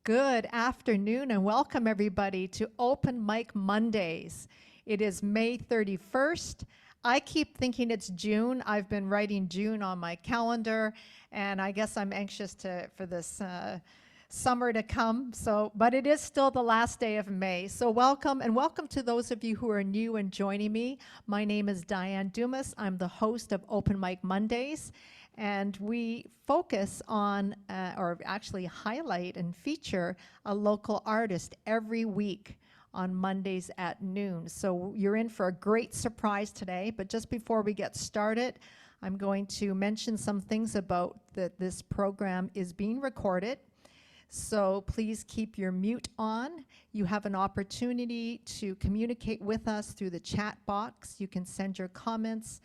Good afternoon and welcome everybody to Open Mic Mondays. It is May 31st. I keep thinking it's June. I've been writing June on my calendar, and I guess I'm anxious for this summer to come. But it is still the last day of May. So welcome, and welcome to those of you who are new and joining me. My name is Dyanne Dumas. I'm the host of Open Mic Mondays. And we focus on, or actually highlight and feature a local artist every week on Mondays at noon. So you're in for a great surprise today. But just before we get started, I'm going to mention some things about that this program is being recorded. So please keep your mute on. You have an opportunity to communicate with us through the chat box. You can send your comments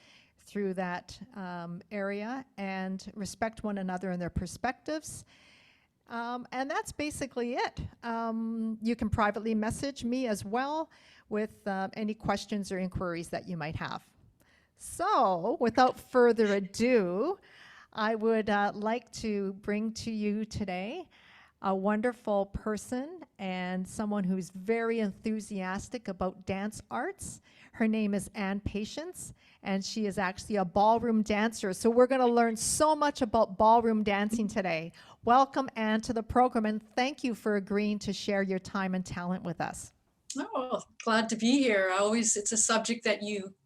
through that area and respect one another and their perspectives. And that's basically it. You can privately message me as well with any questions or inquiries that you might have. So without further ado, I would like to bring to you today a wonderful person and someone who's very enthusiastic about dance arts. Her name is Anne Patience, and she is actually a ballroom dancer. So we're going to learn so much about ballroom dancing today. Welcome, Anne, to the program, and thank you for agreeing to share your time and talent with us. Oh, glad to be here. It's a subject that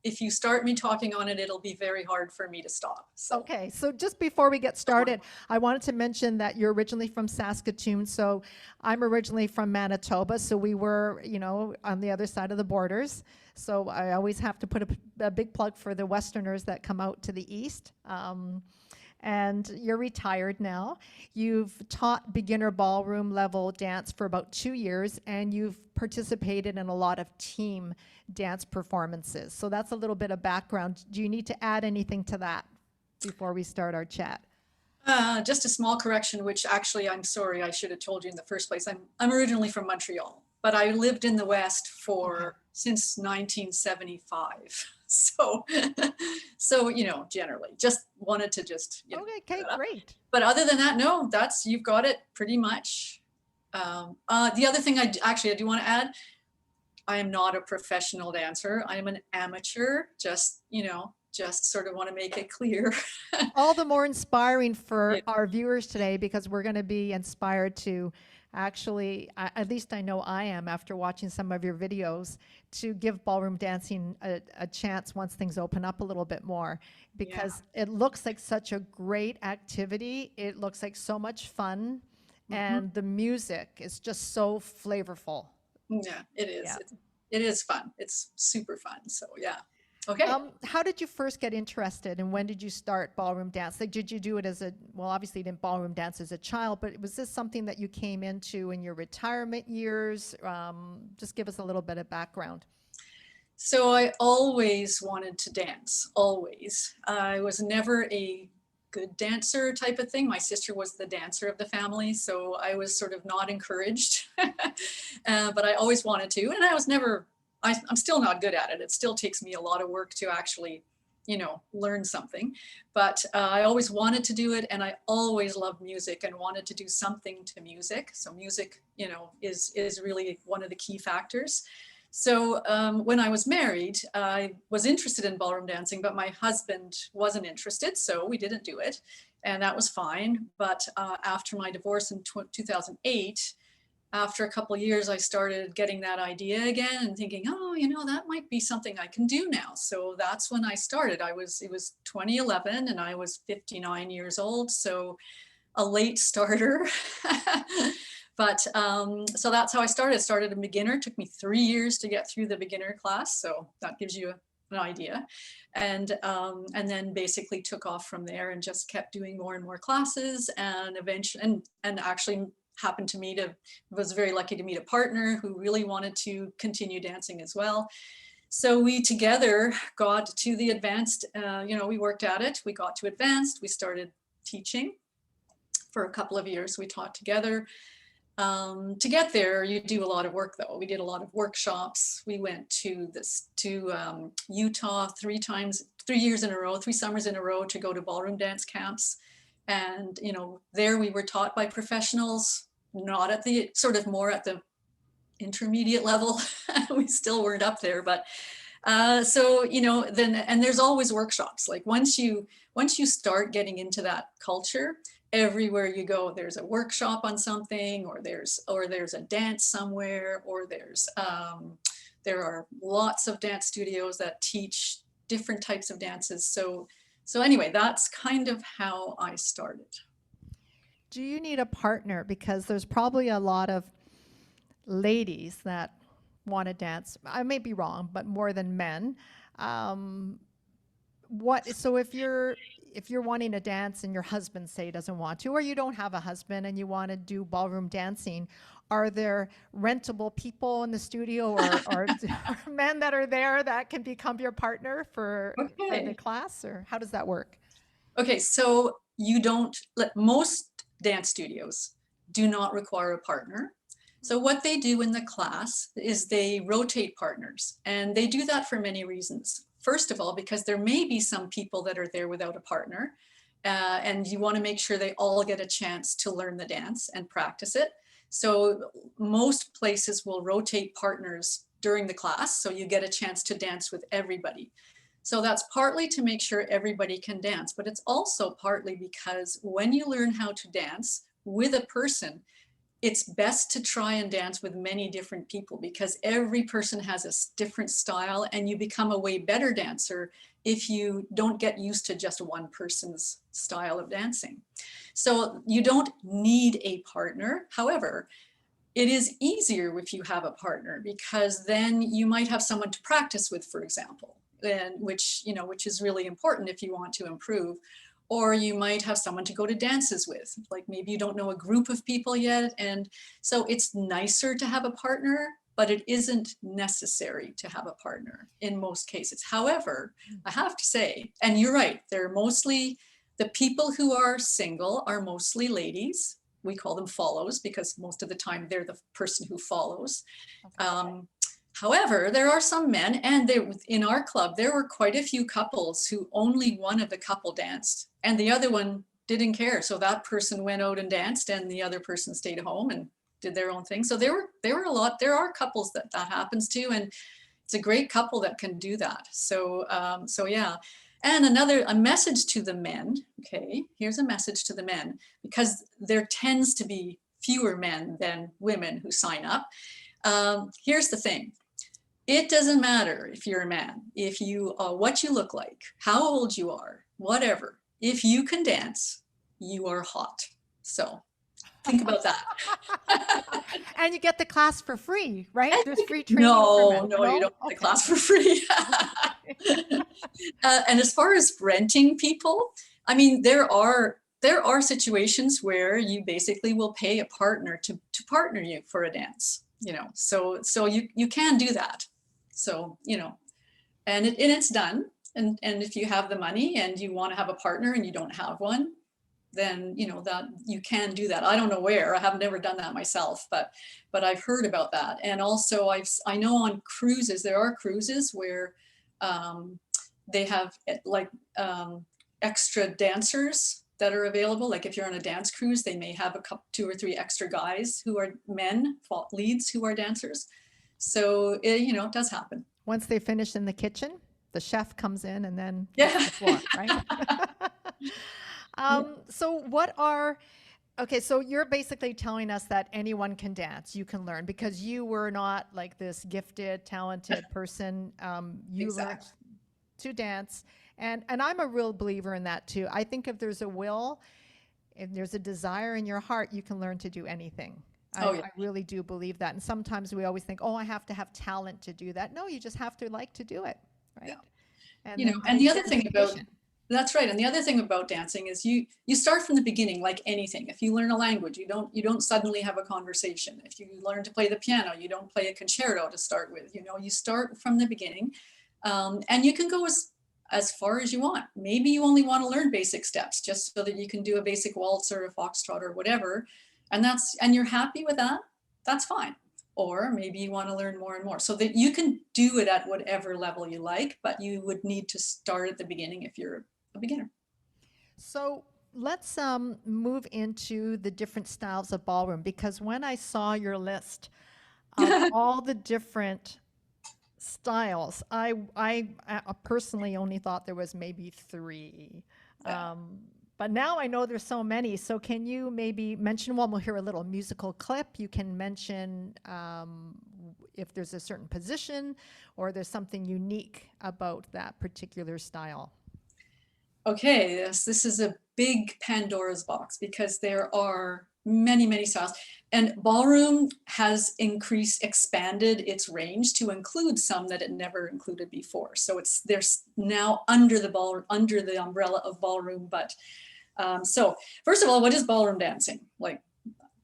if you start me talking on it, it'll be very hard for me to stop. Okay, so just before we get started, I wanted to mention that you're originally from Saskatoon. So I'm originally from Manitoba. So we were, on the other side of the borders. So I always have to put a big plug for the Westerners that come out to the east. And you're retired now. You've taught beginner ballroom level dance for about 2 years, and you've participated in a lot of team dance performances. So that's a little bit of background. Do you need to add anything to that before we start our chat? Just a small correction, which actually I'm sorry, I should have told you in the first place. I'm originally from Montreal, but I lived in the West since 1975. So, generally, just wanted to Okay, great. But other than that, no, you've got it pretty much. The other thing I do want to add, I am not a professional dancer. I am an amateur. Just sort of want to make it clear. All the more inspiring for our viewers today, because we're going to be inspired to actually, at least I know I am after watching some of your videos, to give ballroom dancing a chance once things open up a little bit more, because it looks like such a great activity. It looks like so much fun, and the music is just so flavorful. Yeah, it is. Yeah. It is fun. It's super fun. So yeah. Okay. How did you first get interested, and when did you start ballroom dance? Like, did you do it obviously you didn't ballroom dance as a child, but was this something that you came into in your retirement years? Just give us a little bit of background. So I always wanted to dance, always. I was never a good dancer type of thing. My sister was the dancer of the family, so I was sort of not encouraged, but I always wanted to, and I'm still not good at it. It still takes me a lot of work to actually, learn something. But I always wanted to do it, and I always loved music and wanted to do something to music. So music, is really one of the key factors. So when I was married, I was interested in ballroom dancing, but my husband wasn't interested, so we didn't do it, and that was fine. But after my divorce in 2008, after a couple of years, I started getting that idea again and thinking, oh, that might be something I can do now. So that's when I started. It was 2011 and I was 59 years old. So a late starter. But so that's how I started. Started a beginner. It took me 3 years to get through the beginner class. So that gives you an idea. And then basically took off from there and just kept doing more and more classes, and eventually, and actually was very lucky to meet a partner who really wanted to continue dancing as well. So we together got to the advanced, we worked at it. We got to advanced. We started teaching for a couple of years. We taught together. To get there, you do a lot of work, though. We did a lot of workshops. We went to Utah 3 years in a row, 3 summers in a row, to go to ballroom dance camps. And, there we were taught by professionals not at the sort of more at the intermediate level. We still weren't up there, but so, you know, then, and there's always workshops. Like once you start getting into that culture, everywhere you go, there's a workshop on something, or there's a dance somewhere, or there are lots of dance studios that teach different types of dances. So anyway, that's kind of how I started. Do you need a partner? Because there's probably a lot of ladies that want to dance. I may be wrong, but more than men. So if you're wanting to dance and your husband say doesn't want to, or you don't have a husband and you want to do ballroom dancing, are there rentable people in the studio, or men that are there that can become your partner for the class, or how does that work? Okay, so you don't let most dance studios do not require a partner. So what they do in the class is they rotate partners, and they do that for many reasons. First of all, because there may be some people that are there without a partner, and you want to make sure they all get a chance to learn the dance and practice it. So most places will rotate partners during the class, so you get a chance to dance with everybody. So that's partly to make sure everybody can dance, but it's also partly because when you learn how to dance with a person, it's best to try and dance with many different people, because every person has a different style, and you become a way better dancer if you don't get used to just one person's style of dancing. So you don't need a partner. However, it is easier if you have a partner, because then you might have someone to practice with, for example, and which is really important if you want to improve. Or you might have someone to go to dances with, like maybe you don't know a group of people yet. And so it's nicer to have a partner, but it isn't necessary to have a partner in most cases. However, I have to say, and you're right, the people who are single are mostly ladies. We call them follows, because most of the time they're the person who follows. However, there are some men, and in our club, there were quite a few couples who only one of the couple danced and the other one didn't care. So that person went out and danced, and the other person stayed home and did their own thing. So there are couples that happens to, and it's a great couple that can do that. So yeah. And a message to the men. Okay, here's a message to the men, because there tends to be fewer men than women who sign up. Here's the thing. It doesn't matter if you're a man, if you what you look like, how old you are, whatever. If you can dance, you are hot. So think about that. And you get the class for free, right? There's free training No, for men. no, you don't get the class for free. And as far as renting people, I mean, there are situations where you basically will pay a partner to partner you for a dance. So you can do that. So, and it's done. And if you have the money and you want to have a partner and you don't have one, then, that you can do that. I don't know where, I have never done that myself, but I've heard about that. And also I know on cruises, there are cruises where they have extra dancers that are available. Like if you're on a dance cruise, they may have two or three extra guys who are men, leads who are dancers. So it does happen. Once they finish in the kitchen, the chef comes in and then Yeah. the floor, right? So you're basically telling us that anyone can dance, you can learn, because you were not like this gifted, talented person. You Exactly. learned to dance. And I'm a real believer in that too. I think if there's a will, if there's a desire in your heart, you can learn to do anything. I really do believe that. And sometimes we always think, oh, I have to have talent to do that. No, you just have to like to do it, right? Yeah. And the other thing about that's right. And the other thing about dancing is you start from the beginning, like anything. If you learn a language, you don't suddenly have a conversation. If you learn to play the piano, you don't play a concerto to start with. You start from the beginning, and you can go as far as you want. Maybe you only want to learn basic steps just so that you can do a basic waltz or a foxtrot or whatever, and you're happy with that. That's fine. Or maybe you want to learn more and more, so that you can do it at whatever level you like, but you would need to start at the beginning if you're a beginner. So let's move into the different styles of ballroom, because when I saw your list of all the different styles, I personally only thought there was maybe three. Yeah. Um, but now I know there's so many. So can you maybe mention one? We'll hear a little musical clip. You can mention if there's a certain position or there's something unique about that particular style. Okay, this is a big Pandora's box because there are many, many styles. And ballroom has expanded its range to include some that it never included before. So there's now under the umbrella of ballroom. But so first of all, what is ballroom dancing? Like,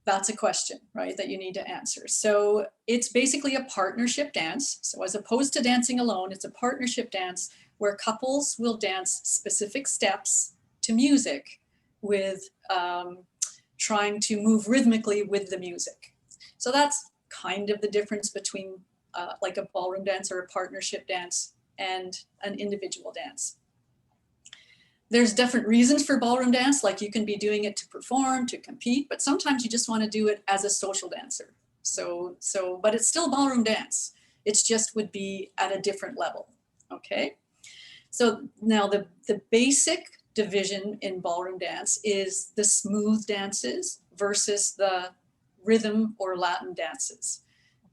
that's a question, right, that you need to answer. So it's basically a partnership dance. So as opposed to dancing alone, it's a partnership dance where couples will dance specific steps to music with trying to move rhythmically with the music. So that's kind of the difference between like a ballroom dance or a partnership dance and an individual dance. There's different reasons for ballroom dance, like you can be doing it to perform, to compete, but sometimes you just want to do it as a social dancer. But it's still ballroom dance. It's just would be at a different level, okay? So now the basic division in ballroom dance is the smooth dances versus the rhythm or Latin dances.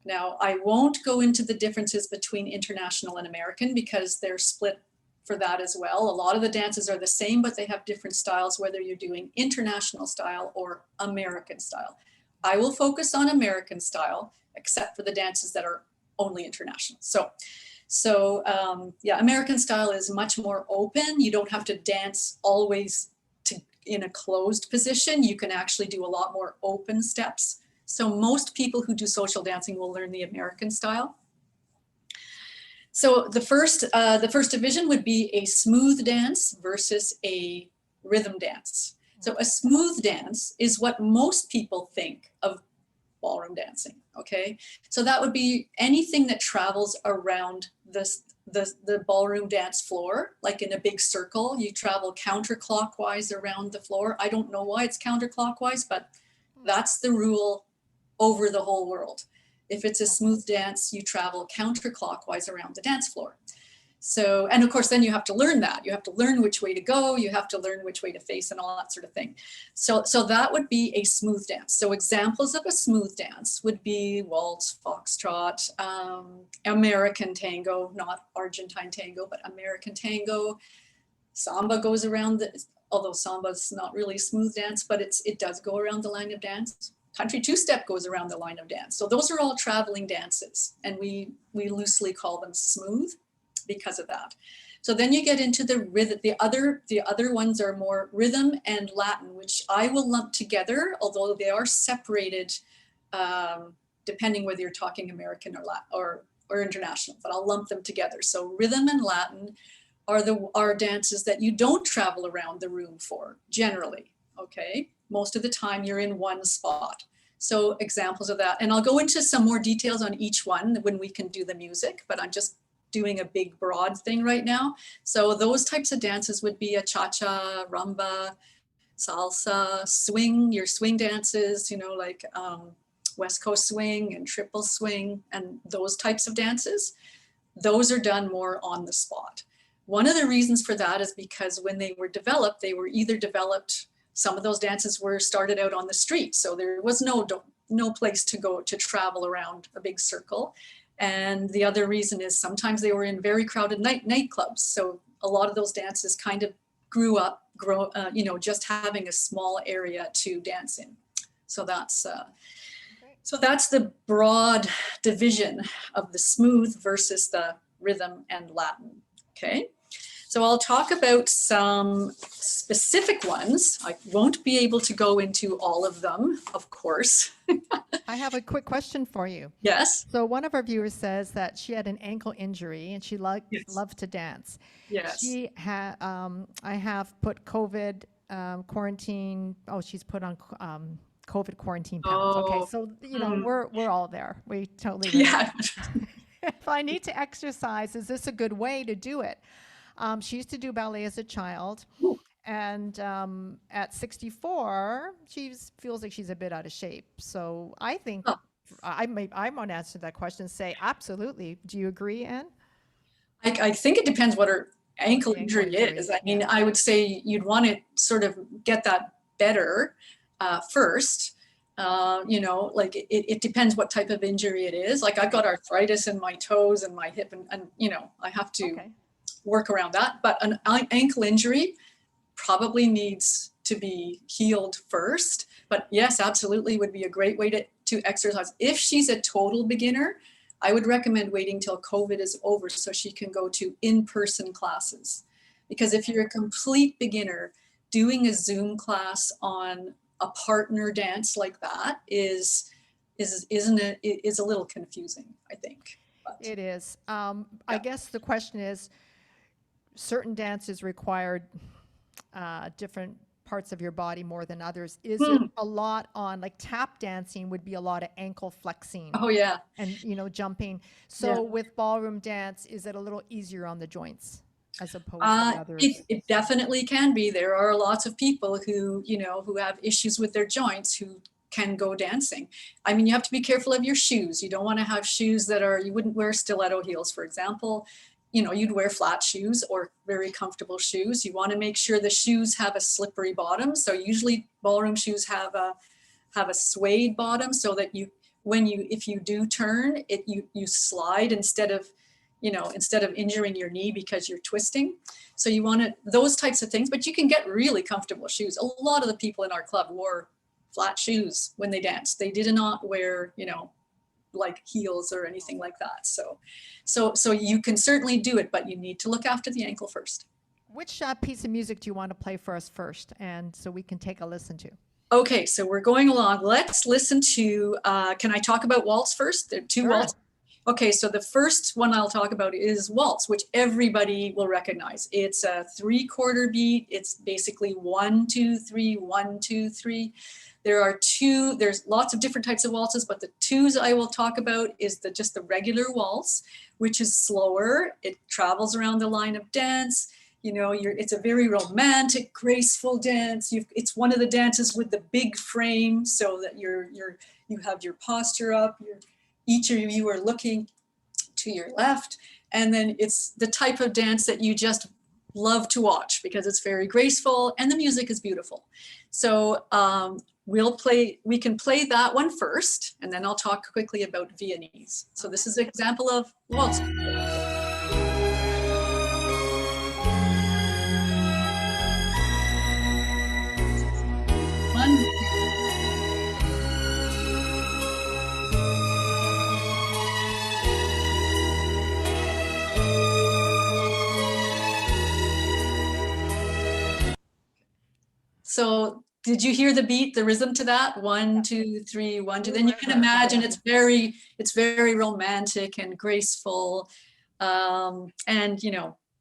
Now, I won't go into the differences between international and American because they're split for that as well. A lot of the dances are the same, but they have different styles, whether you're doing international style or American style. I will focus on American style, except for the dances that are only international. Yeah, American style is much more open. You don't have to dance always in a closed position. You can actually do a lot more open steps. So most people who do social dancing will learn the American style. So the first division would be a smooth dance versus a rhythm dance. So a smooth dance is what most people think of ballroom dancing, okay? So that would be anything that travels around the ballroom dance floor, like in a big circle. You travel counterclockwise around the floor. I don't know why it's counterclockwise, but that's the rule over the whole world. If it's a smooth dance, you travel counterclockwise around the dance floor. So, and of course, then you have to learn that. You have to learn which way to go. You have to learn which way to face and all that sort of thing. So that would be a smooth dance. So examples of a smooth dance would be waltz, foxtrot, American tango, not Argentine tango, but American tango. Samba goes around, although samba's not really a smooth dance, but it does go around the line of dance. Country two-step goes around the line of dance. So those are all traveling dances, and we loosely call them smooth because of that. So then you get into the rhythm. The other ones are more rhythm and Latin, which I will lump together, although they are separated depending whether you're talking American or Latin or international, but I'll lump them together. So rhythm and Latin are dances that you don't travel around the room for generally, okay? Most of the time you're in one spot. So examples of that, and I'll go into some more details on each one when we can do the music, but I'm just doing a big broad thing right now. So those types of dances would be a cha-cha, rumba, salsa, swing, your swing dances, like West Coast swing and triple swing and those types of dances. Those are done more on the spot. One of the reasons for that is because when they were developed, some of those dances were started out on the street. So there was no place to go to travel around a big circle. And the other reason is sometimes they were in very crowded nightclubs. So a lot of those dances kind of grew up, just having a small area to dance in. So that's the broad division of the smooth versus the rhythm and Latin. Okay. So I'll talk about some specific ones. I won't be able to go into all of them, of course. I have a quick question for you. Yes. So one of our viewers says that she had an ankle injury and she Yes. loved to dance. Yes. She had, I have put COVID quarantine. Oh, she's put on COVID quarantine pounds. Okay, Oh, so we're all there. We totally yeah. If I need to exercise, is this a good way to do it? She used to do ballet as a child, Ooh. And at 64, she feels like she's a bit out of shape. So I think Oh, I want to answer that question. Say absolutely. Do you agree, Anne? I think it depends what her What ankle the ankle injury injury? is. I mean, Yeah. I would say you'd want to sort of get that better first. Like it depends what type of injury it is. Like I've got arthritis in my toes and my hip, and I have to Okay. work around that. But an ankle injury probably needs to be healed first. But yes, absolutely would be a great way to exercise. If she's a total beginner, I would recommend waiting till COVID is over so she can go to in-person classes. Because if Okay. you're a complete beginner, doing a Zoom class on a partner dance like that isn't it is a little confusing, I think. But It is. I yeah. guess the question is, certain dances require different parts of your body more than others. Is it Hmm. a lot on, like, tap dancing would be a lot of ankle flexing Oh yeah. and jumping. Yeah. So with ballroom dance, is it a little easier on the joints as opposed to others? It definitely can be. There are lots of people who have issues with their joints who can go dancing. I mean, you have to be careful of your shoes. You don't want to have shoes you wouldn't wear stiletto heels, for example. You'd wear flat shoes or very comfortable shoes. You want to make sure the shoes have a slippery bottom. So usually ballroom shoes have a suede bottom so that if you do turn it, you slide instead of injuring your knee because you're twisting. So you want those types of things, but you can get really comfortable shoes. A lot of the people in our club wore flat shoes when they danced. They did not wear, like heels or anything like that. So you can certainly do it, but you need to look after the ankle first. Which piece of music do you want to play for us first, and so we can take a listen to? Okay, so we're going along. Let's listen to, can I talk about Waltz first? There are two Sure. Waltz. Okay, so the first one I'll talk about is Waltz, which everybody will recognize. It's a 3/4 beat. It's basically 1, 2, 3, 1, 2, 3. There's lots of different types of waltzes, but the twos I will talk about is just the regular waltz, which is slower. It travels around the line of dance. It's a very romantic, graceful dance. It's one of the dances with the big frame, so that you have your posture up. Each of you are looking to your left, and then it's the type of dance that you just love to watch because it's very graceful and the music is beautiful. So we can play that one first, and then I'll talk quickly about Viennese. So this is an example of waltz. One, so did you hear the beat, the rhythm to that? 1, 2, 3, 1, 2. Then you can imagine it's very romantic and graceful, and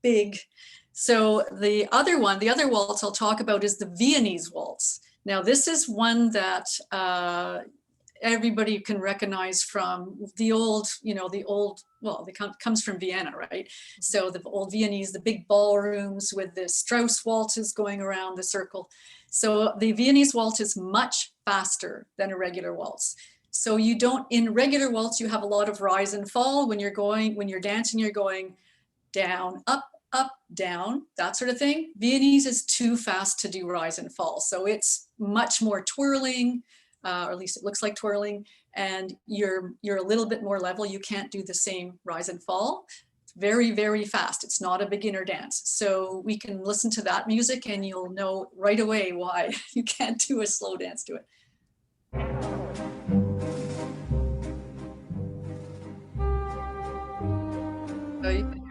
big. So the other waltz I'll talk about is the Viennese waltz. Now this is one that everybody can recognize from the old, well, it comes from Vienna, right? So the old Viennese, the big ballrooms with the Strauss waltzes going around the circle. So the Viennese waltz is much faster than a regular waltz. So in regular waltz, you have a lot of rise and fall. When you're dancing, you're going down, up, down, that sort of thing. Viennese is too fast to do rise and fall. So it's much more twirling, or at least it looks like twirling, and you're a little bit more level. You can't do the same rise and fall. It's very, very fast. It's not a beginner dance. So we can listen to that music and you'll know right away why you can't do a slow dance to it. So you can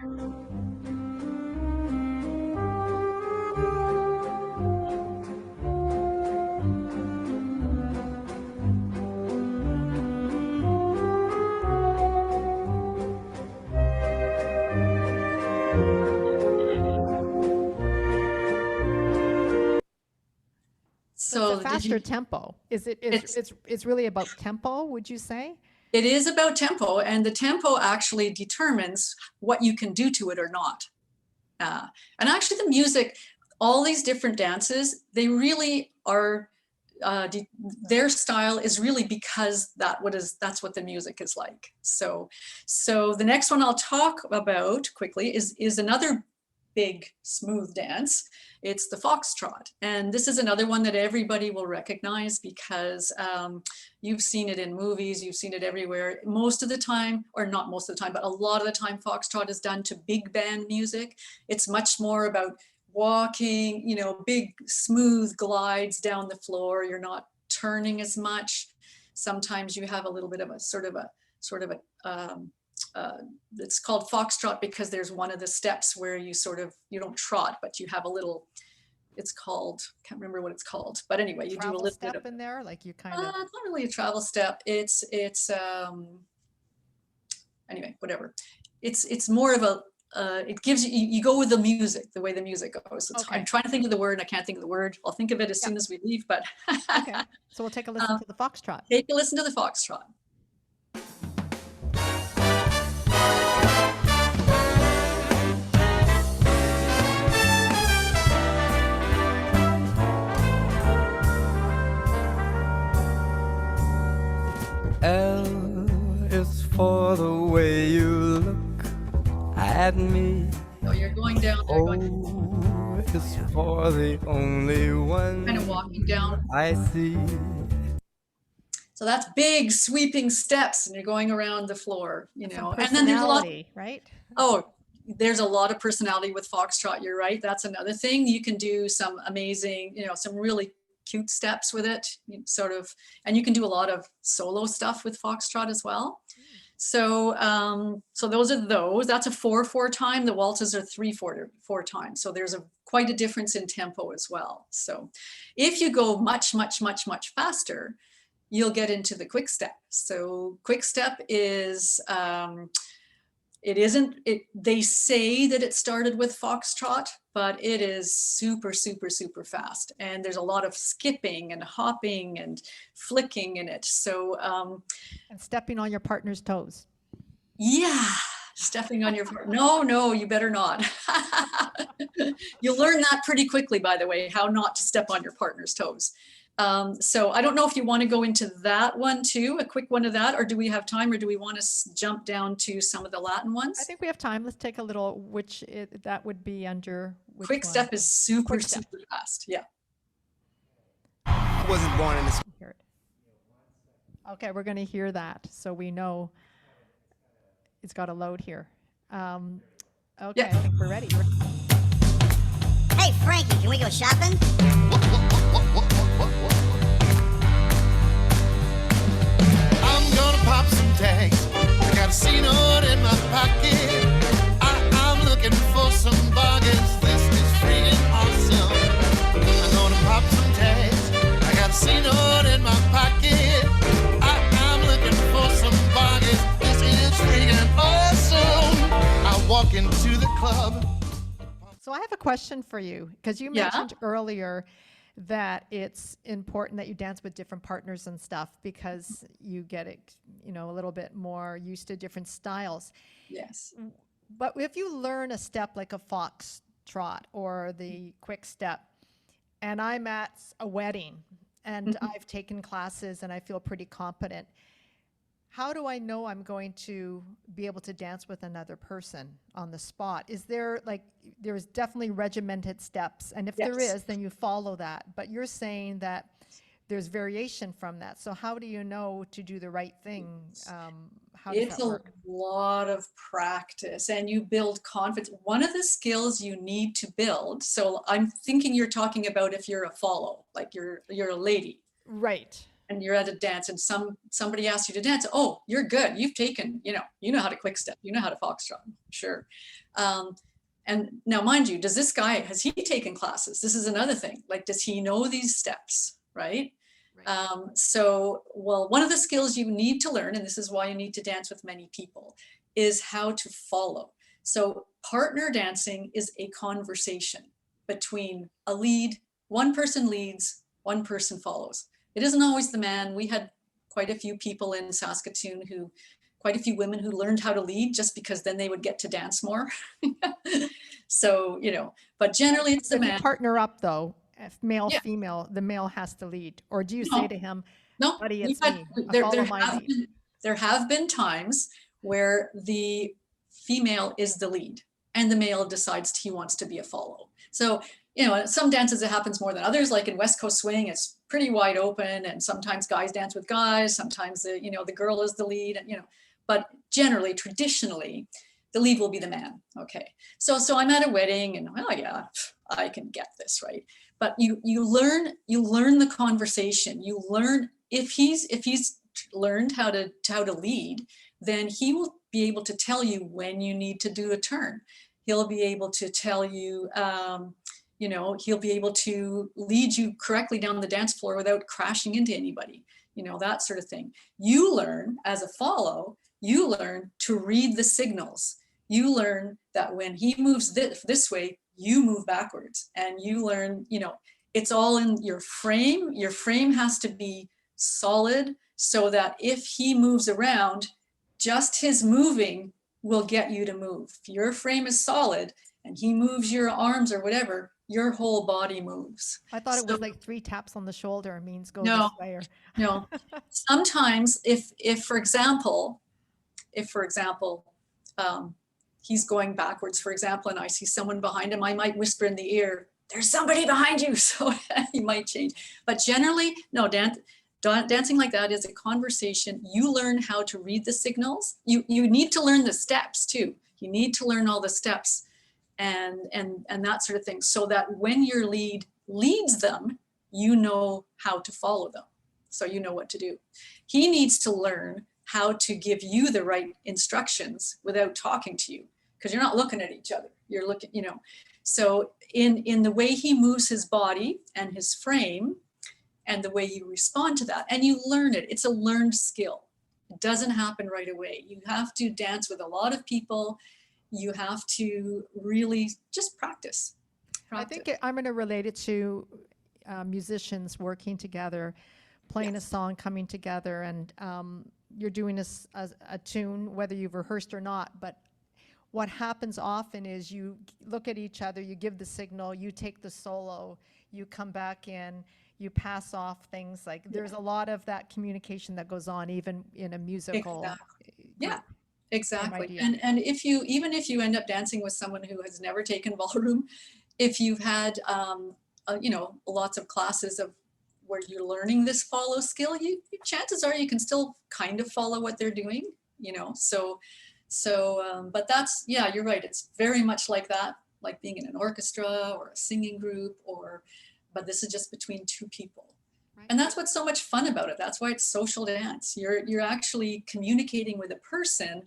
So it's a faster tempo. It's really about tempo, would you say? It is about tempo, and the tempo actually determines what you can do to it or not. And actually the music, all these different dances, they really are, their style is really because that's what the music is like. So the next one I'll talk about quickly is another big smooth dance. It's the foxtrot, and this is another one that everybody will recognize because you've seen it in movies, you've seen it everywhere. Most of the time, or not most of the time, but a lot of the time, foxtrot is done to big band music. It's much more about walking, you know, big smooth glides down the floor. You're not turning as much. Sometimes you have a little bit of a it's called foxtrot because there's one of the steps where you don't trot, but you have a little, it's called, can't remember what it's called, but anyway, you do a little step bit of in there, like you kind of. it's not really a travel step. It's anyway, whatever. It's more of a it gives you go with the music, the way the music goes. Okay. I'm trying to think of the word and I can't think of the word. I'll think of it as soon as we leave, but Okay, so we'll take a listen to the foxtrot. take a listen to the foxtrot. L is for the way you look at me. So you're going down there, going O is for the only one kind of walking down. I see. So that's big sweeping steps and you're going around the floor, you know. Some And then there's a lot, personality, right? oh, there's a lot of personality with foxtrot. You're right. That's another thing. You can do some amazing, you know, some really cute steps with it, sort of, and you can do a lot of solo stuff with foxtrot as well. So so those are those. That's a 4/4 time. The waltzes are 3/4 time. So there's quite a difference in tempo as well. So if you go much faster, you'll get into the quick step. So quick step is they say that it started with foxtrot, but it is super fast. And there's a lot of skipping and hopping and flicking in it. So And stepping on your partner's toes. yeah, stepping on your no, you better not. You'll learn that pretty quickly, by the way, how not to step on your partner's toes. So I don't know if you want to go into that one too, a quick one of that, or do we have time, or do we want to jump down to some of the Latin ones? I think we have time. Let's take a little, that would be under which Quick one? step is super Quick step. fast. Yeah. I wasn't born in this. Hear it. Okay, we're going to hear that, so we know it's got a load here. Okay, Yeah. I think we're ready. Hey, Frankie, can we go shopping? I'm gonna pop some tags. I got a C-note in my pocket. I'm looking for some bargains. This is freaking awesome. I'm gonna pop some tags. I got a C-note in my pocket. I'm looking for some bargains. This is freaking awesome. I walk into the club. So I have a question for you, because you Yeah. mentioned earlier that it's important that you dance with different partners and stuff because you get it, you know, a little bit more used to different styles. Yes. But if you learn a step like a foxtrot or the quick step, and I'm at a wedding and I've taken classes and I feel pretty competent, how do I know I'm going to be able to dance with another person on the spot? Is there there's definitely regimented steps, and if there Yes. is, then you follow that. But you're saying that there's variation from that. So how do you know to do the right thing? How does It's that a work? lot of practice, and you build confidence. One of the skills you need to build, so I'm thinking you're talking about if you're a follow, like you're a lady Right. and you're at a dance and somebody asks you to dance. Oh, you're good. You've taken, you know how to quick step, you know how to foxtrot, sure. And now, mind you, has he taken classes? This is another thing. Like, does he know these steps, right? Well, one of the skills you need to learn, and this is why you need to dance with many people, is how to follow. So partner dancing is a conversation between a lead, one person leads, one person follows. It isn't always the man. We had quite a few people in Saskatoon who quite a few women who learned how to lead just because then they would get to dance more. So, but generally it's the If you man. partner up though, if male, Yeah. female, the male has to lead. Or do you No. say to him, No, buddy, we've it's had- me, there, follow there my have lead? been, there have been times where the female is the lead and the male decides he wants to be a follow. So, some dances it happens more than others. Like in West Coast swing, it's pretty wide open, and sometimes guys dance with guys. Sometimes the girl is the lead, and but generally, traditionally, the lead will be the man. Okay, so I'm at a wedding, and oh yeah, I can get this, right? But you learn the conversation. You learn if he's learned how to lead, then he will be able to tell you when you need to do a turn. He'll be able to tell you, he'll be able to lead you correctly down the dance floor without crashing into anybody, that sort of thing. You learn as a follow, you learn to read the signals. You learn that when he moves this way, you move backwards, and you learn, it's all in your frame. Your frame has to be solid so that if he moves around, just his moving will get you to move. If your frame is solid and he moves your arms or whatever, your whole body moves. I thought it was like 3 taps on the shoulder means go No. this way. Or No, sometimes if for example, he's going backwards, for example, and I see someone behind him, I might whisper in the ear, "There's somebody behind you," so he might change. But generally, no, dancing like that is a conversation. You learn how to read the signals. You need to learn the steps too. You need to learn all the steps and that sort of thing, so that when your lead leads them, you know how to follow them. So you know what to do. He needs to learn how to give you the right instructions without talking to you, because you're not looking at each other. You're looking, So in the way he moves his body and his frame, and the way you respond to that, and you learn it. It's a learned skill. It doesn't happen right away. You have to dance with a lot of people. You have to really just practice. I think I'm going to relate it to musicians working together, playing a song, coming together, and you're doing a tune, whether you've rehearsed or not. But what happens often is you look at each other, you give the signal, you take the solo, you come back in, you pass off things. Like there's a lot of that communication that goes on even in a musical. Exactly. Yeah, exactly. idea. And even if you end up dancing with someone who has never taken ballroom, if you've had lots of classes of where you're learning this follow skill, chances are you can still kind of follow what they're doing, but that's, yeah, you're right. It's very much like that, like being in an orchestra or a singing group, but this is just between two people. Right. And that's what's so much fun about it. That's why it's social dance. You're actually communicating with a person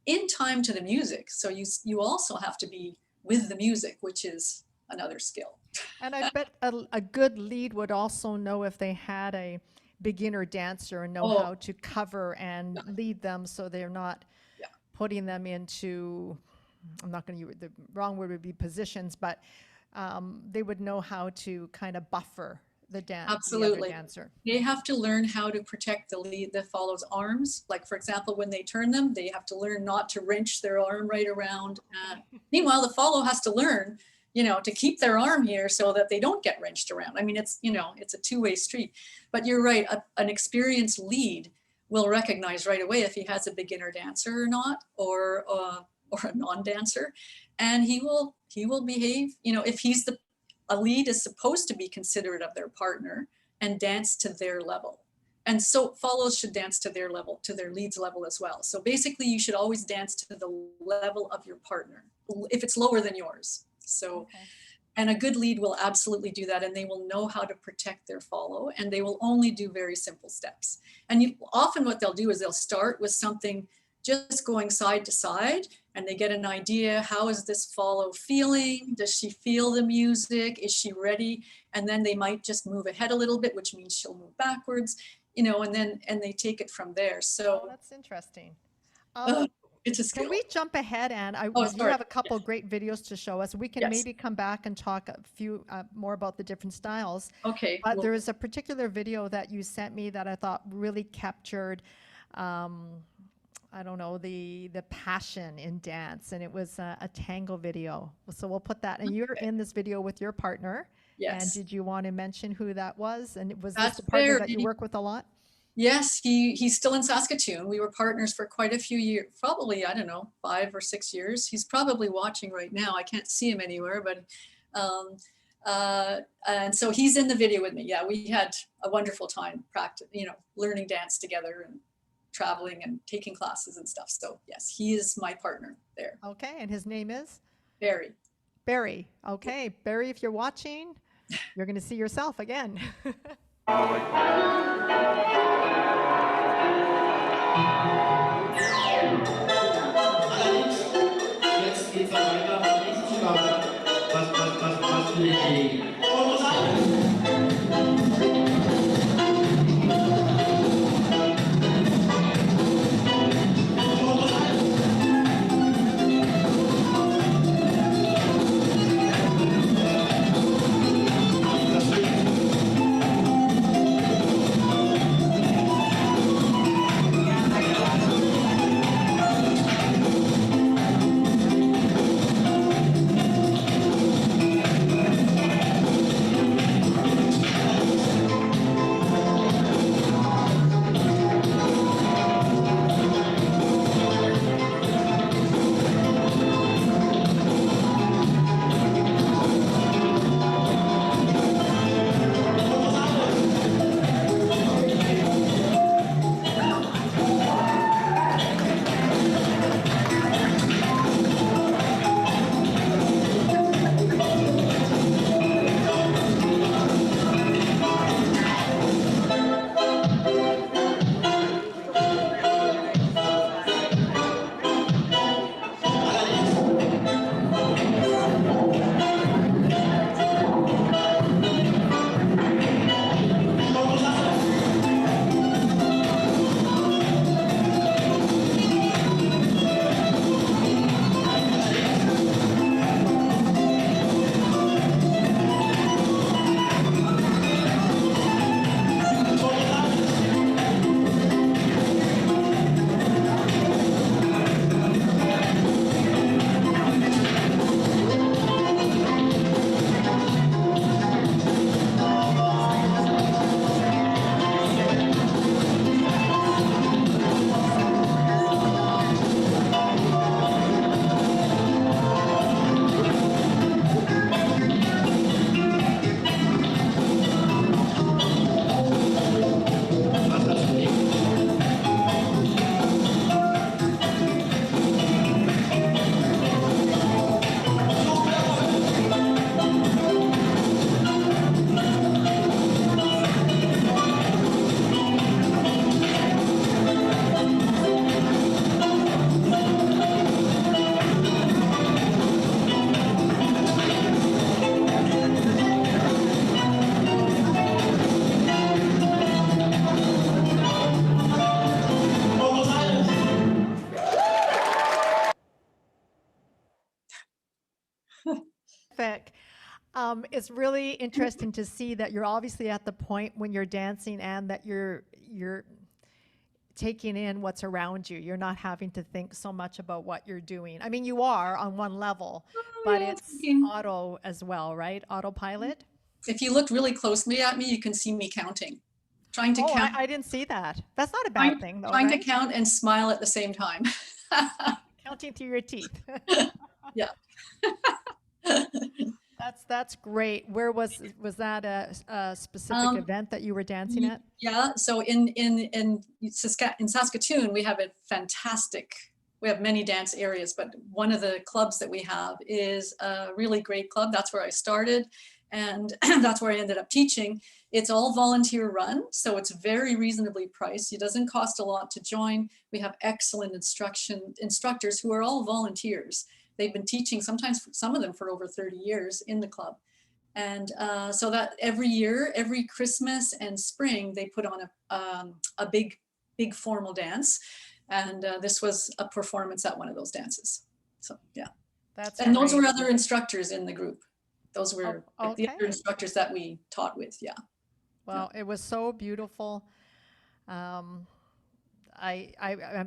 in time to the music. So you also have to be with the music, which is another skill. And I bet a good lead would also know if they had a beginner dancer and know how to cover and lead them, so they're not putting them into, I'm not going to use the wrong word would be positions, but they would know how to kind of buffer the Absolutely. the other dancer. They have to learn how to protect the lead that follows arms. Like, for example, when they turn them, they have to learn not to wrench their arm right around. Meanwhile, the follow has to learn, to keep their arm here so that they don't get wrenched around. I mean, it's a two-way street. But you're right, an experienced lead will recognize right away if he has a beginner dancer or not, or a non-dancer, and he will behave. If a lead is supposed to be considerate of their partner and dance to their level, and so follows should dance to their level, to their lead's level as well. So basically, you should always dance to the level of your partner if it's lower than yours. So. Okay. And a good lead will absolutely do that, and they will know how to protect their follow, and they will only do very simple steps. And often what they'll do is they'll start with something just going side to side, and they get an idea, how is this follow feeling? Does she feel the music? Is she ready? And then they might just move ahead a little bit, which means she'll move backwards, and they take it from there. So that's interesting. It's a skill. Can we jump ahead, Anne? You have a couple great videos to show us. We can maybe come back and talk a few more about the different styles. Okay. But there is a particular video that you sent me that I thought really captured I don't know, the passion in dance, and it was a tango video. So we'll put that, and you're in this video with your partner. And Yes. did you want to mention who that was? And was this That's the partner that you Barry. work with a lot? Yes, he's still in Saskatoon. We were partners for quite a few years, probably, I don't know, 5 or 6 years. He's probably watching right now. I can't see him anywhere, but and so he's in the video with me. Yeah, we had a wonderful time learning dance together and traveling and taking classes and stuff. So yes, he is my partner there. Okay, and his name is? Barry. Barry. Okay, Barry, if you're watching, you're going to see yourself again. Jetzt geht's dann weiter. Nächste Aufgabe. Was für eine Terrific. It's really interesting to see that you're obviously at the point when you're dancing and that you're taking in what's around you. You're not having to think so much about what you're doing. I mean, you are on one level, but yeah, it's thinking. auto as well, right? Autopilot. If you looked really closely at me, you can see me counting, trying to Oh, count, I didn't see that. That's not a trying, bad thing, though, trying right? to count and smile at the same time. Counting through your teeth. Yeah. That's great. Where was that a specific event that you were dancing at? Yeah. So in Saskatoon, we have we have many dance areas, but one of the clubs that we have is a really great club. That's where I started, and that's where I ended up teaching. It's all volunteer run, so it's very reasonably priced. It doesn't cost a lot to join. We have excellent instructors who are all volunteers. They've been teaching, sometimes some of them for over 30 years in the club. And so that every year, every Christmas and spring, they put on a big formal dance. And this was a performance at one of those dances. So yeah. And those were other instructors in the group. Those were the other instructors that we taught with, yeah. Well, it was so beautiful. I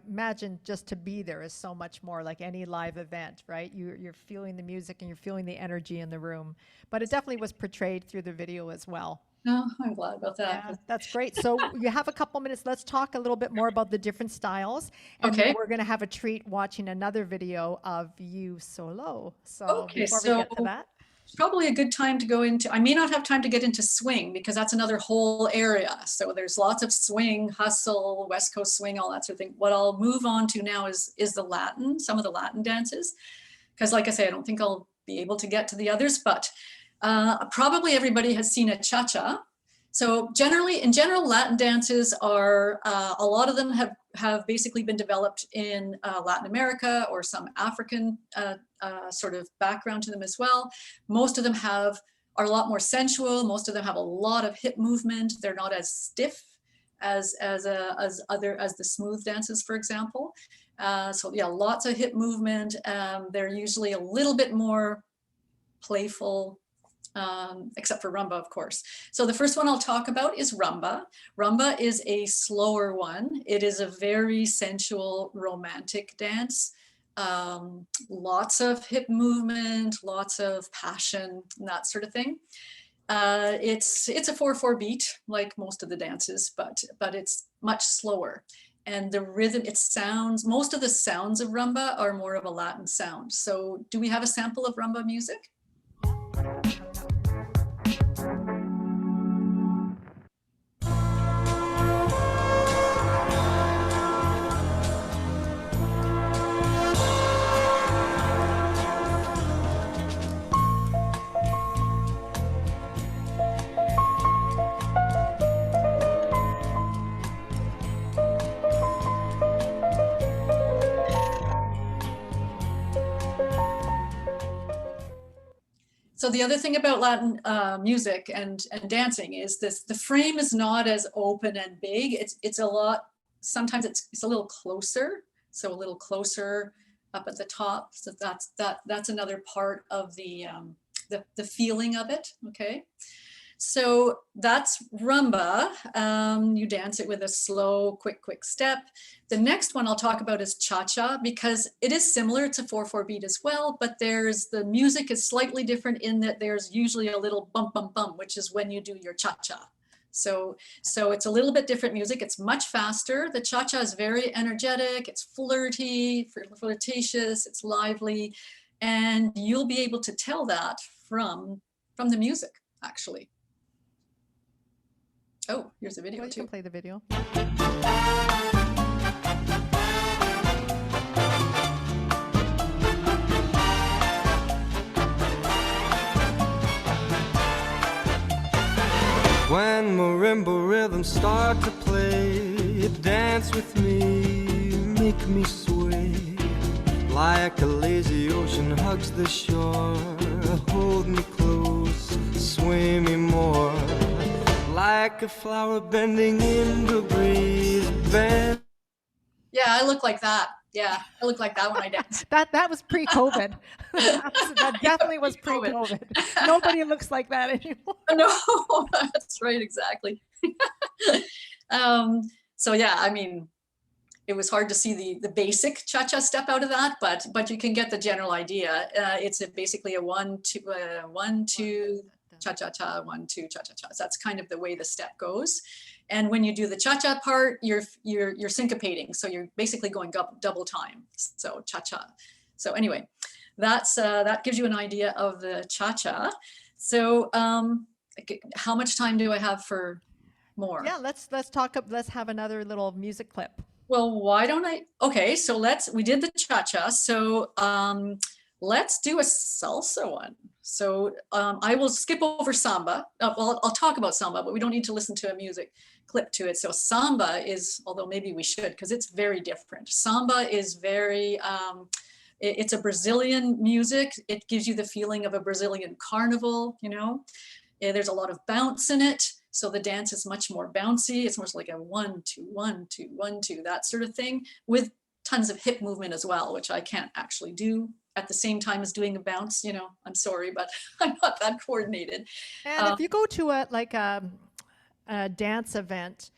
imagine just to be there is so much more like any live event, right? You're feeling the music and you're feeling the energy in the room. But it definitely was portrayed through the video as well. No, I'm glad about that. Yeah, that's great. So you have a couple minutes. Let's talk a little bit more about the different styles. And then Okay. we're going to have a treat watching another video of you solo. So Okay, before we so get to that. it's probably a good time to go into, I may not have time to get into swing because that's another whole area. So there's lots of swing, hustle, West Coast swing, all that sort of thing. What I'll move on to now is the Latin, some of the Latin dances. Because like I say, I don't think I'll be able to get to the others, but probably everybody has seen a cha-cha. So in general, Latin dances are, a lot of them have basically been developed in Latin America or some African sort of background to them as well. Most of them are a lot more sensual. Most of them have a lot of hip movement. They're not as stiff as the smooth dances, for example. So yeah, lots of hip movement. They're usually a little bit more playful, except for rumba, of course. So the first one I'll talk about is rumba. Rumba is a slower one. It is a very sensual, romantic dance. Lots of hip movement, lots of passion, and that sort of thing. It's a 4/4 beat, like most of the dances, but it's much slower. And the rhythm, most of the sounds of rumba are more of a Latin sound. So do we have a sample of rumba music? So the other thing about Latin music and dancing is the frame is not as open and big. It's a lot, sometimes it's a little closer. So a little closer up at the top. So that's another part of the feeling of it, okay? So that's rumba. You dance it with a slow, quick step. The next one I'll talk about is cha-cha because it is similar. It's a 4/4 beat as well, but the music is slightly different in that there's usually a little bump, bump, bump, which is when you do your cha-cha. So it's a little bit different music. It's much faster. The cha-cha is very energetic. It's flirtatious. It's lively, and you'll be able to tell that from the music, actually. Oh, here's a video Well, you too. can play the video. When marimba rhythms start to play, dance with me, make me sway. Like a lazy ocean hugs the shore, hold me close, sway me more. Like a flower bending in the breeze, bend. Yeah, I look like that. Yeah, I look like that when I dance. That was pre-COVID. That definitely was pre-COVID. Nobody looks like that anymore. No, that's right, exactly. So yeah, I mean, it was hard to see the basic cha-cha step out of that, but you can get the general idea. It's basically a 1 2 cha-cha-cha, 1 2 cha-cha-cha. So that's kind of the way the step goes. And when you do the cha-cha part, you're syncopating. So you're basically going double time. So cha-cha. So anyway, that gives you an idea of the cha-cha. So how much time do I have for more? Yeah, let's have another little music clip. Well, why don't I? Okay, so we did the cha-cha. So let's do a salsa one. So I will skip over samba. Well, I'll talk about samba, but we don't need to listen to a music clip to it. So samba is, although maybe we should, because it's very different. Samba is very, it's a Brazilian music. It gives you the feeling of a Brazilian carnival, you know. There's a lot of bounce in it. So the dance is much more bouncy. It's more like a 1 2 1 2 1 2, that sort of thing, with tons of hip movement as well, which I can't actually do at the same time as doing a bounce. You know, I'm sorry, but I'm not that coordinated. And if you go to a dance event,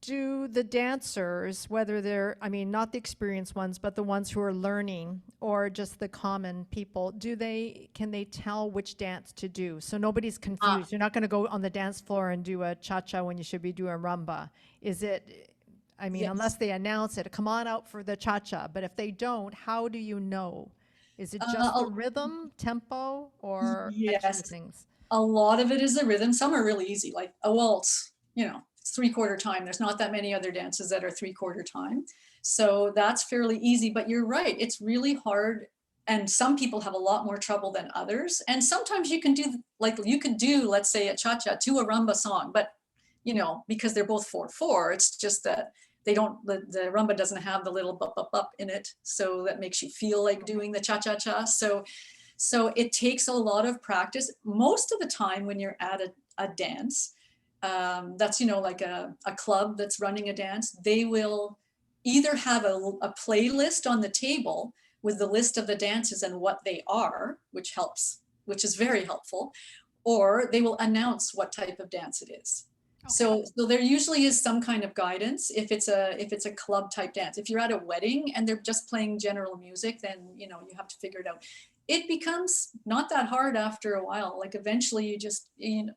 do the dancers, whether they're, I mean, not the experienced ones, but the ones who are learning or just the common people, can they tell which dance to do? So nobody's confused. You're not going to go on the dance floor and do a cha-cha when you should be doing rumba. Is it, I mean, Yes. unless they announce it, come on out for the cha-cha. But if they don't, how do you know? Is it just the rhythm, tempo, or extra Yes. things? A lot of it is the rhythm. Some are really easy, like a waltz, it's 3/4 time. There's not that many other dances that are 3/4 time. So that's fairly easy, but you're right. It's really hard. And some people have a lot more trouble than others. And sometimes you can do, like you could do, let's say a cha-cha to a rumba song, but because they're both 4/4, it's just that they don't, the rumba doesn't have the little bup, bup, bup in it. So that makes you feel like doing the cha-cha-cha. So it takes a lot of practice. Most of the time when you're at a dance, that's, like a club that's running a dance, they will either have a playlist on the table with the list of the dances and what they are, which is very helpful, or they will announce what type of dance it is. So there usually is some kind of guidance if it's a club type dance. If you're at a wedding and they're just playing general music, then you have to figure it out. It becomes not that hard after a while. Like eventually you just you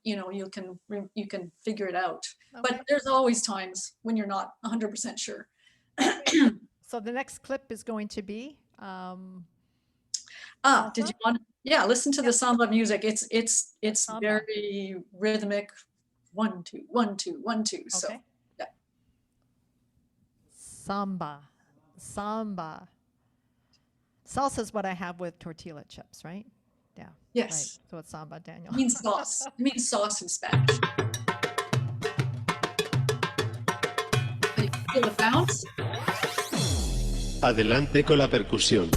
can figure it out. Okay. But there's always times when you're not 100% sure. So the next clip is going to be Did you want? Yeah, listen to the samba music. It's Samba. very rhythmic. 1 2 1 2 1 2. So Okay. yeah. Samba. Salsa is what I have with tortilla chips, right? Yeah. Yes. Right. So it's samba, Daniel. It means sauce. It means sauce in Spanish. You feel the bounce? Adelante con la percusión.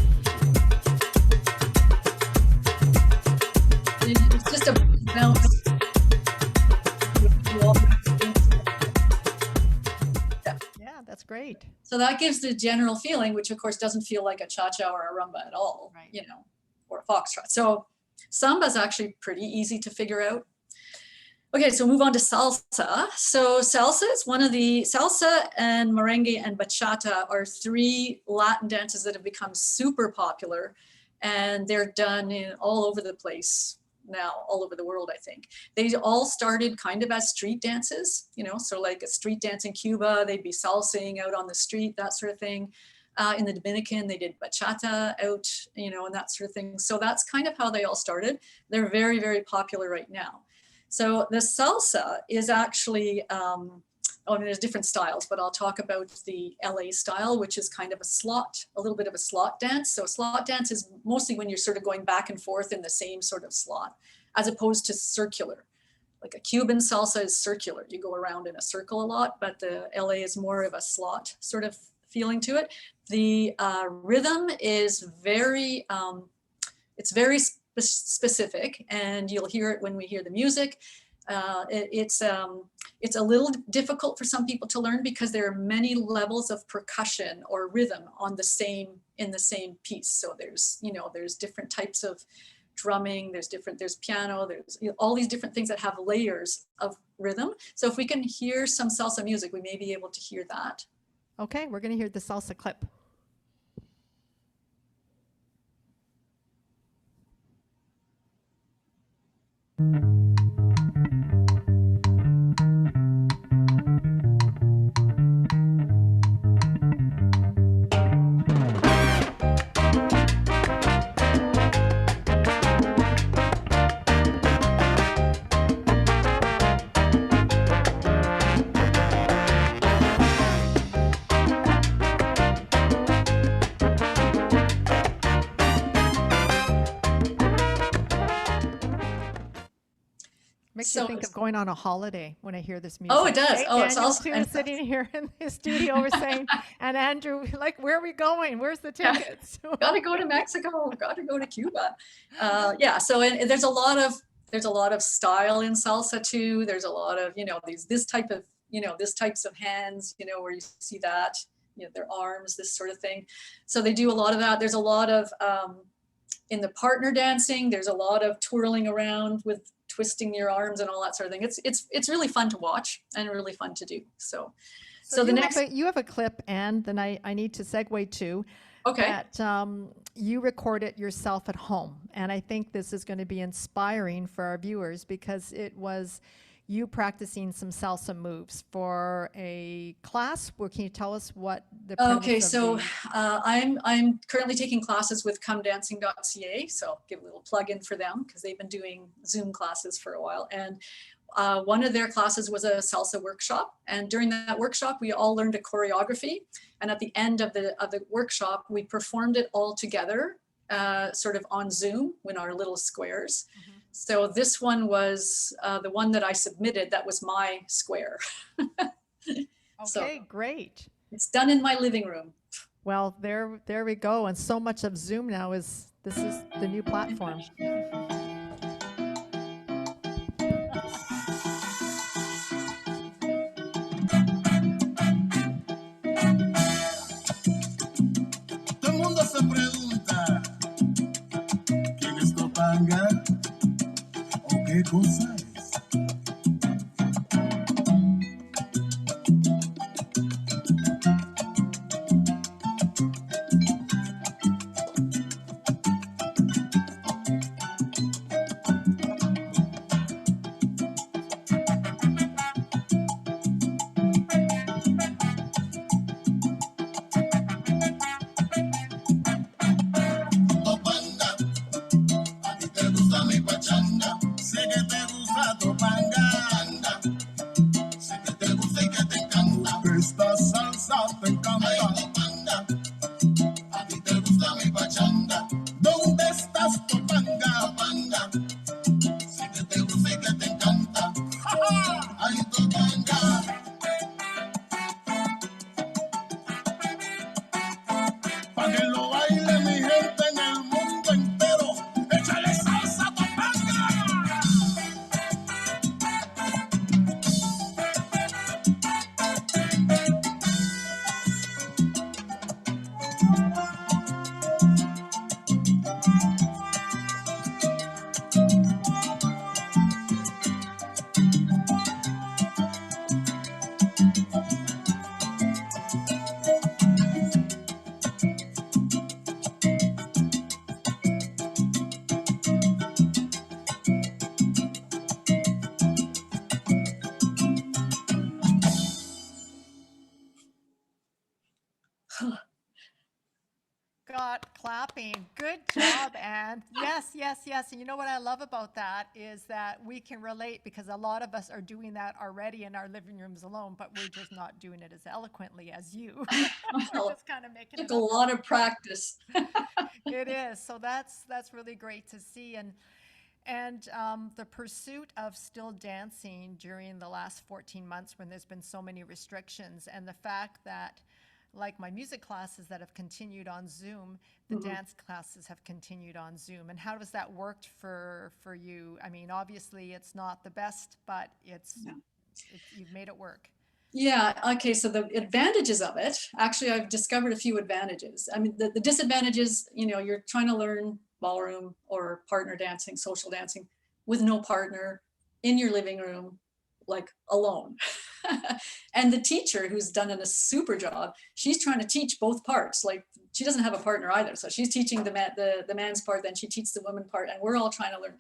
It's just a bounce. Yeah, that's great. So that gives the general feeling, which of course doesn't feel like a cha-cha or a rumba at all, Right. Or a foxtrot. So samba is actually pretty easy to figure out. Okay, so move on to salsa. So salsa and merengue and bachata are 3 Latin dances that have become super popular, and they're done in all over the place now, all over the world, I think. They all started kind of as street dances, so like a street dance in Cuba, they'd be salsaing out on the street, that sort of thing. In the Dominican, they did bachata out, and that sort of thing. So that's kind of how they all started. They're very, very popular right now. So the salsa is actually, there's different styles, but I'll talk about the LA style, which is kind of a little bit of a slot dance. So slot dance is mostly when you're sort of going back and forth in the same sort of slot, as opposed to circular. Like a Cuban salsa is circular. You go around in a circle a lot, but the LA is more of a slot sort of feeling to it. The rhythm is very, it's very specific, and you'll hear it when we hear the music. It's a little difficult for some people to learn because there are many levels of percussion or rhythm in the same piece. So there's different types of drumming, there's piano, there's all these different things that have layers of rhythm. So if we can hear some salsa music, we may be able to hear that. Okay, we're going to hear the salsa clip. Makes you think of going on a holiday when I hear this music. Oh, it does. Right? Oh, it's Daniel also too, sitting here in the studio was saying, and Andrew, like, where are we going? Where's the tickets? Got to go to Mexico. Got to go to Cuba. So and there's a lot of style in salsa too. There's a lot of this types of hands where you see that their arms, this sort of thing. So they do a lot of that. There's a lot of in the partner dancing. There's a lot of twirling around with twisting your arms and all that sort of thing. It's really fun to watch and really fun to do. So So the next, you have a clip, and then I need to segue to okay. that you record it yourself at home. And I think this is going to be inspiring for our viewers because it was you practicing some salsa moves for a class. Well, can you tell us what the Okay, premise of so the- I'm currently taking classes with comedancing.ca, so I'll give a little plug in for them because they've been doing Zoom classes for a while. And one of their classes was a salsa workshop, and during that workshop, we all learned a choreography. And at the end of the workshop, we performed it all together, sort of on Zoom in our little squares. So this one was the one that I submitted. That was my square. So Okay, great. it's done in my living room. Well, there we go. And so much of Zoom now is the new platform. Todo el mundo se pregunta quién es Topanga o qué cosa es. Topanga, a ti te gusta mi pachanga, sé que te gusta Topanga, anda, sé que te gusta y que te encanta. Esta salsa te encanta. Ay, Topanga, a ti te gusta mi pachanga. ¿Dónde estás, Topanga? Topanga, sé que te gusta y que te encanta. Ay, Topanga. Pa' que lo baile mi gente en el mundo entero. ¡Échale salsa, Topanga! Got clapping. Good job, Anne. Yes, yes, yes. And you know what I love about that is that we can relate because a lot of us are doing that already in our living rooms alone, but we're just not doing it as eloquently as you. We're just kind of making Took it a up. lot of practice. It is. So that's really great to see. And the pursuit of still dancing during the last 14 months when there's been so many restrictions, and the fact that, like my music classes that have continued on Zoom, the dance classes have continued on Zoom. And how has that worked for you? I mean, obviously it's not the best, but you've made it work. Yeah, okay, so the advantages of it, actually, I've discovered a few advantages. I mean, the disadvantages, you're trying to learn ballroom or partner dancing, social dancing with no partner in your living room, like alone. And the teacher, who's done a super job, she's trying to teach both parts. Like, she doesn't have a partner either. So she's teaching the man's part, then she teaches the woman part, and we're all trying to learn.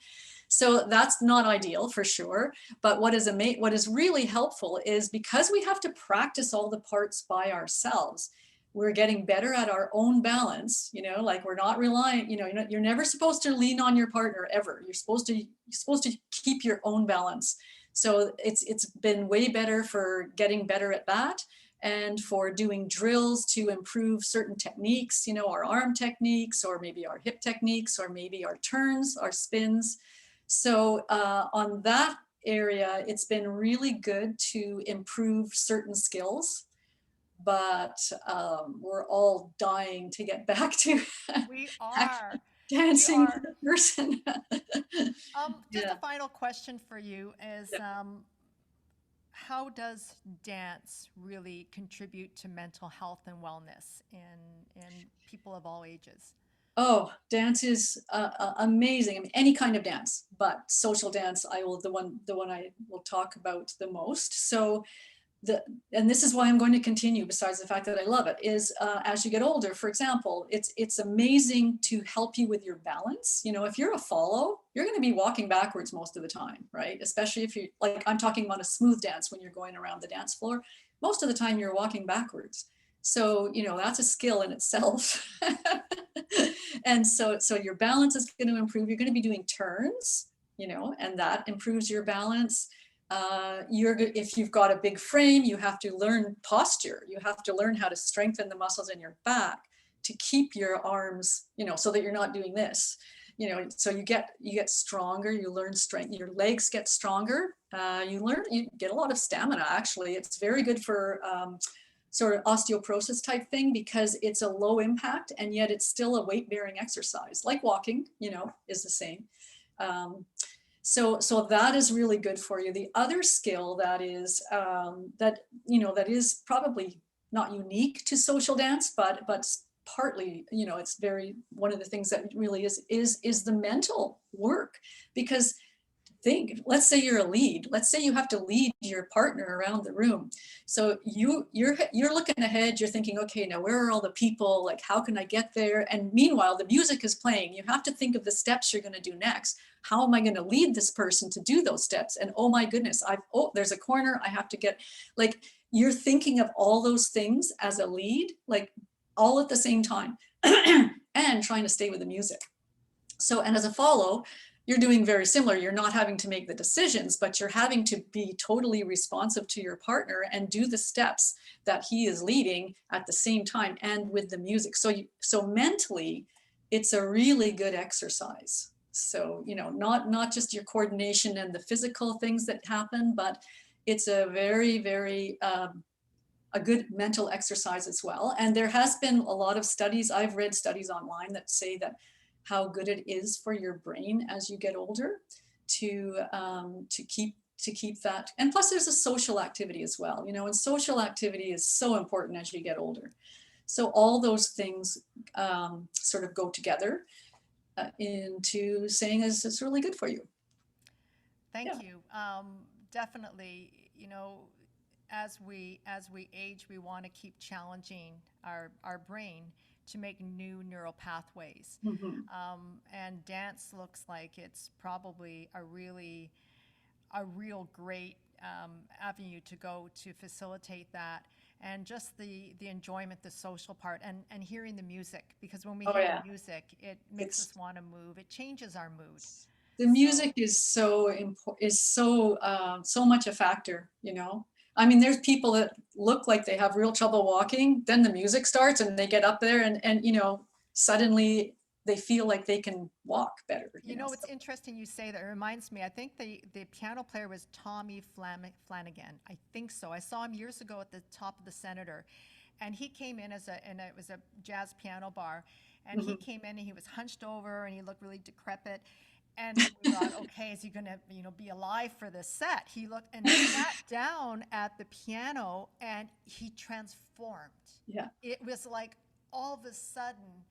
So that's not ideal for sure. But what is really helpful is because we have to practice all the parts by ourselves, we're getting better at our own balance, like we're not relying, you're never supposed to lean on your partner ever. You're supposed to keep your own balance. So it's been way better for getting better at that, and for doing drills to improve certain techniques, our arm techniques, or maybe our hip techniques, or maybe our turns, our spins. So on that area, it's been really good to improve certain skills, but we're all dying to get back to We are. dancing We with a person. Yeah. Just a final question for you is, how does dance really contribute to mental health and wellness in people of all ages? Oh, dance is amazing. I mean, any kind of dance, but social dance, the one I will talk about the most. So and this is why I'm going to continue, besides the fact that I love it, is as you get older, for example, it's amazing to help you with your balance. You know, if you're a follow, you're going to be walking backwards most of the time, right? Especially if you, like, I'm talking about a smooth dance when you're going around the dance floor. Most of the time you're walking backwards. So, you know, that's a skill in itself. And so your balance is going to improve. You're going to be doing turns, you know, and that improves your balance. If you've got a big frame, you have to learn posture. You have to learn how to strengthen the muscles in your back to keep your arms, you know, so that you're not doing this, you know. So you get stronger. You learn strength. Your legs get stronger. You get a lot of stamina. Actually, it's very good for sort of osteoporosis type thing, because it's a low impact and yet it's still a weight bearing exercise, like walking, you know, is the same. So that is really good for you. The other skill that is that is probably not unique to social dance, but partly, you know, it's very, one of the things that really is the mental work. Because let's say you're a lead. Let's say you have to lead your partner around the room. So you're looking ahead, you're thinking, okay, now where are all the people? Like, how can I get there? And meanwhile, the music is playing. You have to think of the steps you're going to do next. How am I going to lead this person to do those steps? And oh my goodness, there's a corner I have to get. Like, you're thinking of all those things as a lead, like all at the same time, and trying to stay with the music. So, and as a follow, you're doing very similar. You're not having to make the decisions, but you're having to be totally responsive to your partner and do the steps that he is leading at the same time and with the music. So mentally, it's a really good exercise. So, you know, not just your coordination and the physical things that happen, but it's a very, very a good mental exercise as well. And there has been a lot of studies. I've read studies online that say that how good it is for your brain as you get older to keep that. And plus there's a social activity as well, you know, and social activity is so important as you get older. So all those things sort of go together into saying it's really good for you. Thank you. Definitely, you know, as we age, we want to keep challenging our brain to make new neural pathways. Mm-hmm. And dance looks like it's probably a real great avenue to go to facilitate that. And just the enjoyment, the social part, and hearing the music, because when we hear music, it makes us want to move. It changes our mood. The music is so important, is so much a factor, you know. I mean, there's people that look like they have real trouble walking, then the music starts and they get up there and you know, suddenly they feel like they can walk better. You know, it's interesting you say that. It reminds me, I think the piano player was Tommy Flanagan. I think so. I saw him years ago at the top of the Senator, and he came in and it was a jazz piano bar, and he came in and he was hunched over and he looked really decrepit. And we thought, okay, is he going to, you know, be alive for this set? He looked and he sat down at the piano and he transformed. Yeah. It was like all of a sudden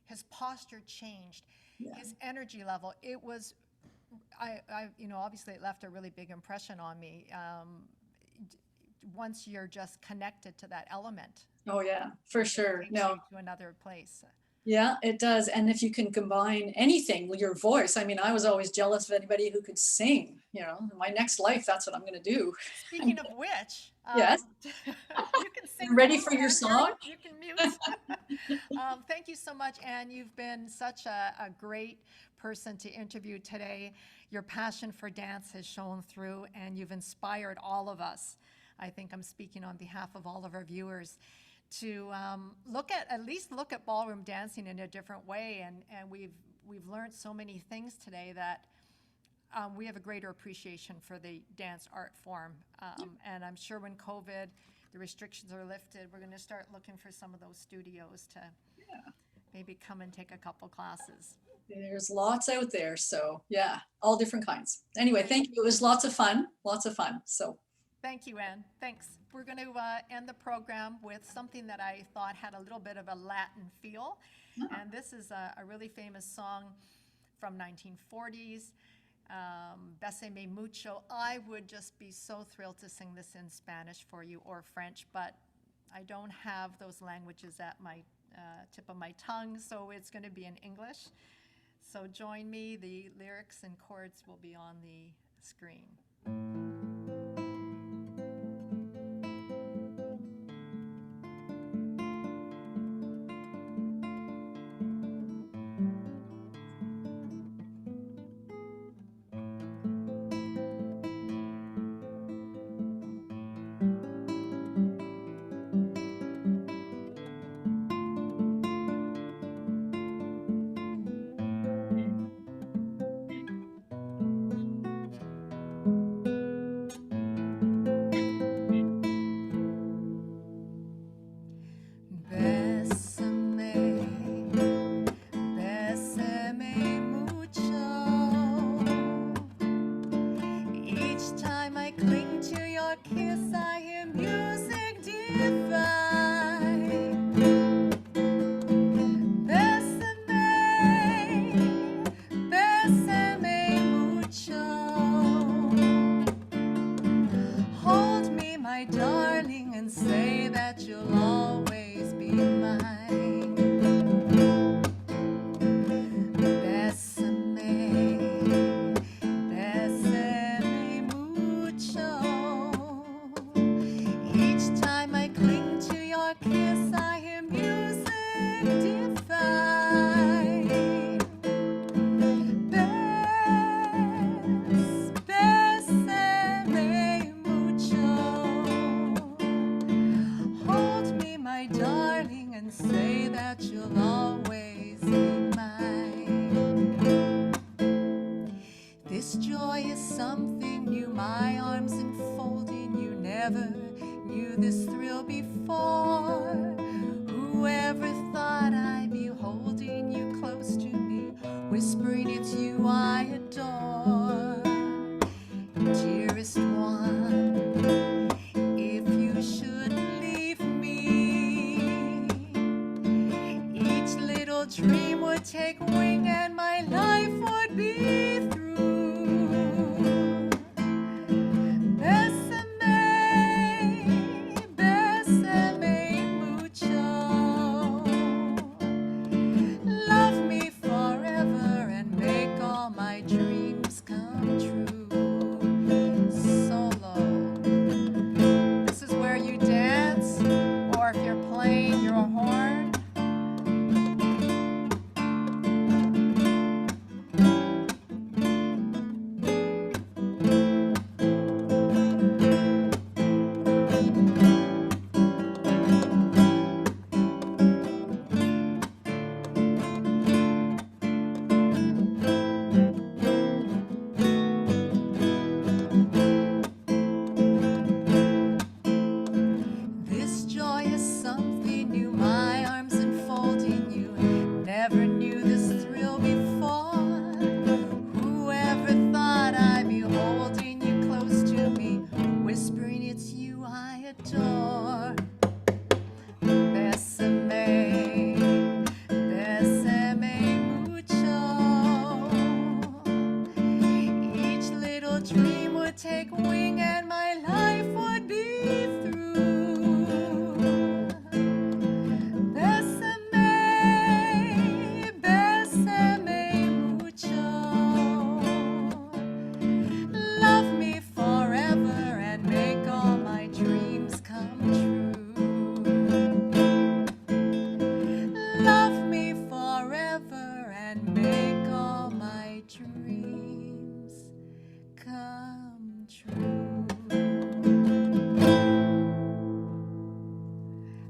his posture changed, his energy level. It was, you know, obviously it left a really big impression on me. Once you're just connected to that element. Oh yeah, for sure. No. To another place. Yeah, it does. And if you can combine anything with your voice, I mean, I was always jealous of anybody who could sing, you know, in my next life, that's what I'm going to do. Speaking of which, yes, you can sing. You ready for your song? You can mute. Thank you so much, Anne. You've been such a great person to interview today. Your passion for dance has shown through and you've inspired all of us. I think I'm speaking on behalf of all of our viewers to at least look at ballroom dancing in a different way, and we've learned so many things today that we have a greater appreciation for the dance art form. And I'm sure when COVID, the restrictions are lifted, we're going to start looking for some of those studios to maybe come and take a couple classes. There's lots out there, so yeah, all different kinds. Anyway, thank you. It was lots of fun. So. Thank you, Anne. Thanks. We're going to end the program with something that I thought had a little bit of a Latin feel. And this is a really famous song from 1940s. Besame mucho. I would just be so thrilled to sing this in Spanish for you or French, but I don't have those languages at my tip of my tongue, so it's going to be in English. So join me. The lyrics and chords will be on the screen.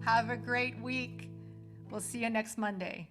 Have a great week. We'll see you next Monday.